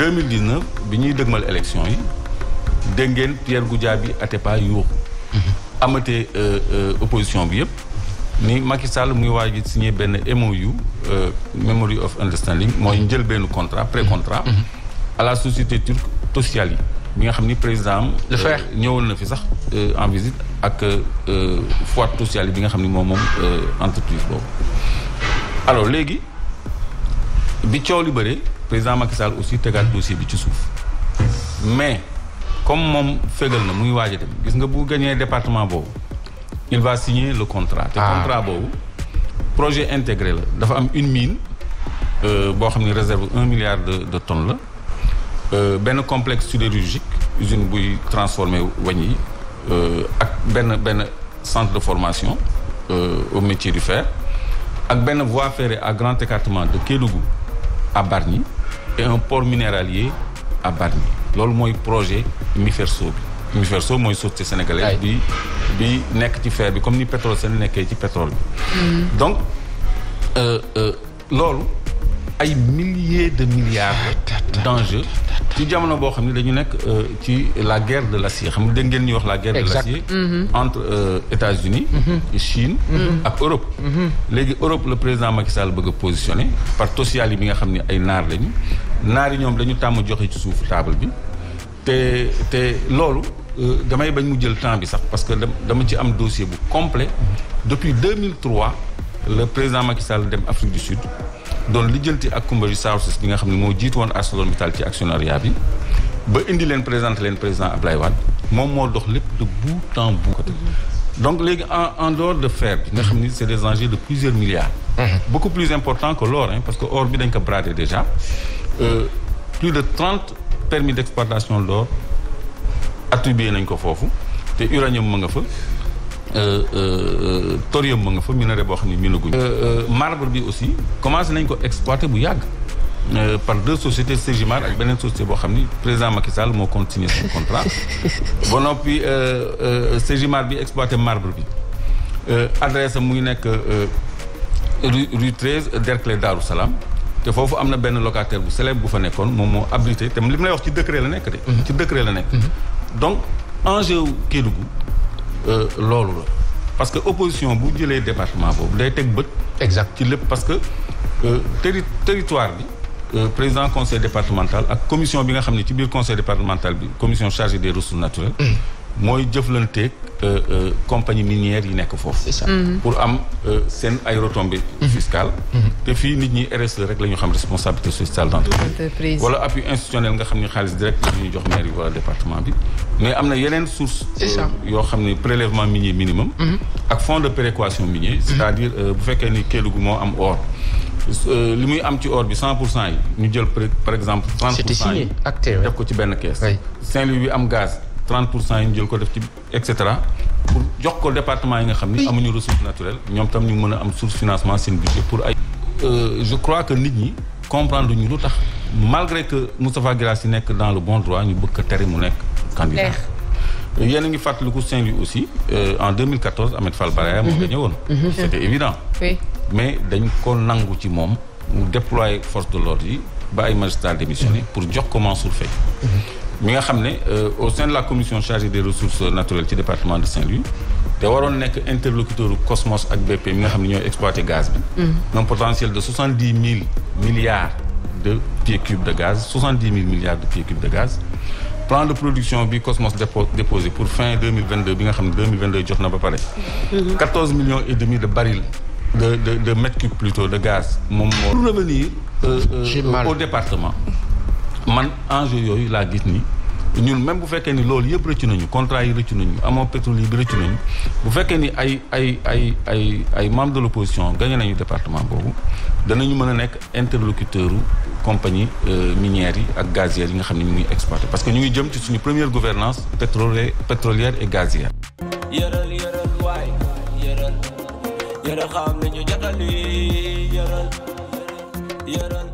2019 bi ñuy dëgmal élection yi dégg ngeen Pierre Goudiaby Atepa yuuxu amatee opposition bi yëpp ni Macky Sall muy waaj a signé benn MOU Memory of Understanding mooy njël benn contrat pré-contrat à la société turque Tosyali bi nga xam ni président am ñëwoon na fi sax en visite ak Fuat Tosyali bi nga xam ni moom entreprise boobu. Alors léegi bi coow li bëree président Macky Sall aussi tegaat dossier bi ci suuf mais comme moom fégal na muy waaj a dem gis nga bu gagné département boobu il va signer le contrat. te contrat boobu projet intégré la dafa am une mine boo xam ne réserve 1 milliard de tonnes la benn complexe sidérurgique usine buy transformé wañ yi ak benn centre de formation au métier du fer ak benn voie ferrée à grand écartement de Kédougou à Bargny et un port minéralier à Bargny loolu mooy projet MIFERSO bi MIFERSO mooy société sénégalaise bi nekk ci fer bi comme ni Petrosen nekkee ci pétrole bi donc loolu ay milliers de milliards d'enjeux ci jamono boo xam ne dañu nekk ci la guerre de l'acier xam nga dégg ngeen ñuy wax la guerre de l'acier entre États-Unis Chine ak Europe léegi Europe le président Macky Sall bëgg a positionné par Tosyali bi nga xam ne ay naar lañu naar yi ñoom dañu tàmm joxe ci suufu table bi te loolu damay bañ mu jël temps bi sax parce que dama ci am dossier bu complet depuis 2003 le président Macky Sall dem Afrique du Sud doon lijjanti ak Kumba Resources bi nga xam ne moo jiitu woon ArcelorMittal ci actionnariat bi ba indi leen présenté leen président Ablaye Wade moom moo dox lépp de bout en bout côté donc léegi en dehors de fer bi nga xam ni c'est des enjeux de plusieurs milliards beaucoup plus important que l'or parce que or bi dañ ko bradé déjà plus de 30 permis d'exploitation d'or attribué nañ ko foofu te uranium ma nga fa thorium ma nga fa minerai boo xam ne minaguñ marbre bi aussi commencé nañ ko exploiter bu yàgg par deux sociétés Segimar ak beneen société boo xam ni président Macky Sall moo continué son contrat ba noppi Segimar bi exploité marbre bi adresse am muy nekk rue 13 Derklé Darou Salam te foofu am na benn locataire bu célèbre bu fa nekkoon moom moo abrité te li mu lay wax ci décret la nekk de ci décret la nekk donc enjeu Kédougou loolu la parce que opposition bu jëlee département boobu day teg bët exact ci lépp parce que territoire bi président conseil départemental ak commission bi nga xam ne ci biir conseil départemental bi commission chargée des ressources naturelles mooy jëflanteeg compagnie minière yi nekk foofu. c'est ça. pour am seen ay retombées fiscales. te fii nit ñi RSE rek la ñu xam responsabilité sociale d'entreprise. wala appui institutionnel nga xam ni xaalis direct la ñuy jox maire yi wala département bi. mais am na yeneen source yoo xam ne prélèvement minier minimum. ak fonds de péréquation minier. c'est-à-dire bu fekkee ni Kédougou moo am or. li muy am ci or bi 100% yi ñu jël par exemple 30% yi def ko ci benn caisse. Saint-Louis bi am gaz 30% yi ñu jël ko def ci et cetera pour jox ko département yi nga xam ni amuñu ressource naturelle ñoom tam ñu mën a am source financement seen budget pour ay je crois que nit ñi comprendre ñu lu tax malgré que Moustapha Guirassy nekk dans le bon droit ñu bëgg ko tere mu nekk candidat yéen a ngi fàttaliku Saint-Louis aussi en 2014 Ahmed Fall Baraya moo gagné woon c'était évident mais dañ ko nangu ci moom mu déployer force de l'ordre yi ba ay magistrats démissionné pour jox ko Mansour Faye mi nga xam ne au sein de la commission chargée des ressources naturelles ci département de Saint-Louis te waroon nekk interlocuteur Cosmos ak BP mi nga xam ne ñooy exploiter gaz bi un potentiel de 70 000 milliards de pieds cubes de gaz 70 000 milliards de pieds cubes de gaz plan de production bi Cosmos déposé pour fin 2022 bi nga xam ne 2022 jot na ba pare 14 millions et demi de barils de mètres cubes plutôt de gaz moom moo pour revenir au département man enjeu yooyu laa gis ni ñun même bu fekkee ni loolu yëpp rëccu nañu contrat yi rëccu nañu amoo pétrole yi bi rëccu nañu bu fekkee ni ay membres de l'opposition gagné nañu département boobu danañu mën a nekk interlocuteur compagnie minières yi ak gazières yi nga xam ne ñu ngi exploité parce que ñu ngi jëm ci suñu première gouvernance pétrolière et gazière yëral xam nañu jotali yëral